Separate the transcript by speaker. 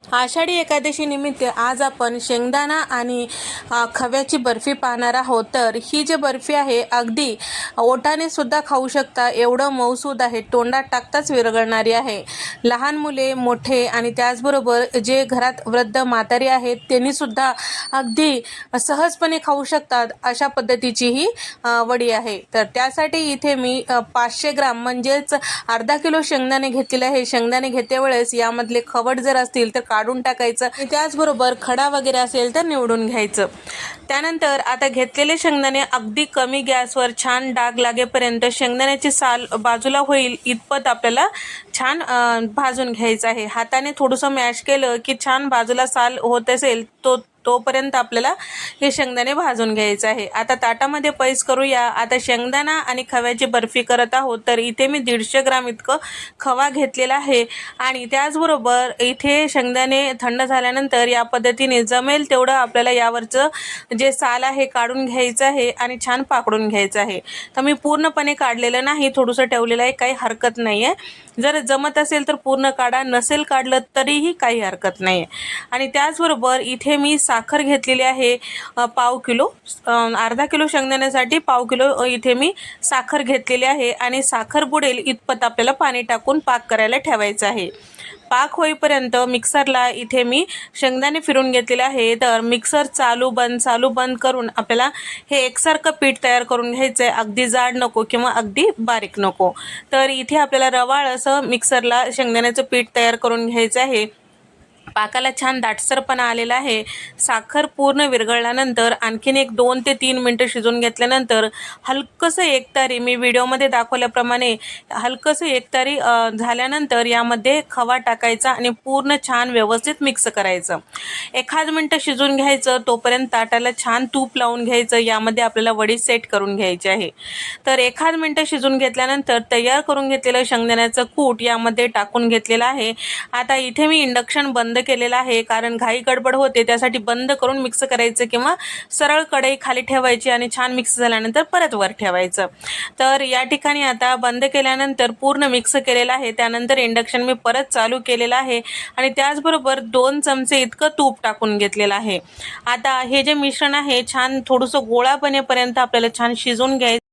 Speaker 1: आषाढी एकादशी निमित्त आज आपण शेंगदाणा आणि खव्याची बर्फी पाहणार आहोत। तर ही जी बर्फी आहे अगदी ओठाने सुद्धा खाऊ शकता एवढं मऊसूद आहे, तोंडात टाकताच विरघळणारी आहे। लहान मुले, मोठे आणि त्याचबरोबर जे घरात वृद्ध म्हातारी आहेत त्यांनी सुद्धा अगदी सहजपणे खाऊ शकतात अशा पद्धतीची ही वडी आहे। तर त्यासाठी इथे मी 500 ग्राम म्हणजेच अर्धा किलो शेंगदाणे घेतलेले आहे। शेंगदाणे घेते वेळेस यामधले खवट जर असतील तर काढून टाकायचं आणि त्याचबरोबर खडा वगैरे असेल तर निवडून घ्यायचं। त्यानंतर आता घेतलेले शेंगदाणे अगदी कमी गॅसवर छान डाग लागेपर्यंत शेंगदाण्याची साल बाजूला होईल इतपत आपल्याला छान भाजून घ्यायचं आहे। हाताने थोडंसं मॅश केलं की छान बाजूला साल होत असेल तोपर्यंत आपल्याला हे शेंगदाणे भाजून घ्यायचं आहे। आता ताटामध्ये पैस करूया। आता शेंगदाणा आणि खव्याची बर्फी करत आहोत। तर इथे मी 150 ग्राम इतकं खवा घेतलेला आहे आणि त्याचबरोबर इथे शेंगदाणे थंड झाल्यानंतर या पद्धतीने जमेल तेवढं आपल्याला यावरचं जे साल आहे काढून घ्यायचं आहे आणि छान पाकडून घ्यायचं आहे। तर मी पूर्णपणे काढलेलं नाही, थोडंसं ठेवलेलं आहे, काही हरकत नाही आहे। जर जमत असेल तर पूर्ण काढा, नसेल काढलं तरीही काही हरकत नाही आहे। आणि त्याचबरोबर इथे मी साखर घेतलेली आहे पाव किलो, अर्धा किलो शेंगदाण्यासाठी पाव किलो इथे मी साखर घेतलेली आहे आणि साखर बुडेल इतपत आपल्याला पाणी टाकून पाक करायला ठेवायचं आहे। पाक होईपर्यंत मिक्सरला इथे मी शेंगदाणे फिरून घेतलेले आहे। तर मिक्सर चालू बंद करून आपल्याला हे एकसारखं पीठ तयार करून घ्यायचं आहे। अगदी जाड नको किंवा अगदी बारीक नको। तर इथे आपल्याला रवाळ असं मिक्सरला शेंगदाण्याचं पीठ तयार करून घ्यायचं आहे। पाकाला छान दाटसरपणा आलेला आहे। साखर पूर्ण विरघळल्यानंतर आणखीन एक 2 ते 3 मिनिटं शिजवून घेतल्यानंतर हलकंसं एकतारी, मी व्हिडिओमध्ये दाखवल्याप्रमाणे हलकंसं एकतारी झाल्यानंतर यामध्ये खवा टाकायचा आणि पूर्ण छान व्यवस्थित मिक्स करायचं। 1 मिनिट शिजवून घ्यायचं, तोपर्यंत ताटाला छान तूप लावून घ्यायचं। यामध्ये आपल्याला वडी सेट करून घ्यायची आहे। तर 1 मिनिट शिजवून घेतल्यानंतर तयार करून घेतलेलं शेंगदाण्याचं कूट यामध्ये टाकून घेतलेलं आहे। आता इथे मी इंडक्शन बंद केलेला आहे, कारण घाई गडबड होते, त्यासाठी बंद करून मिक्स करायचं किंवा सरळ कढई खाली ठेवायची आणि छान मिक्स झाल्यानंतर परत वर ठेवायचं। तर या ठिकाणी आता बंद केल्यानंतर पूर्ण मिक्स केलेलं आहे। त्यानंतर इंडक्शन मी परत चालू केलेलं आहे आणि त्याचबरोबर 2 चमचे इतकं तूप टाकून घेतलेलं आहे। आता हे जे मिश्रण आहे छान थोडंसं गोळा बनेपर्यंत आपल्याला छान शिजवून घ्यायचं।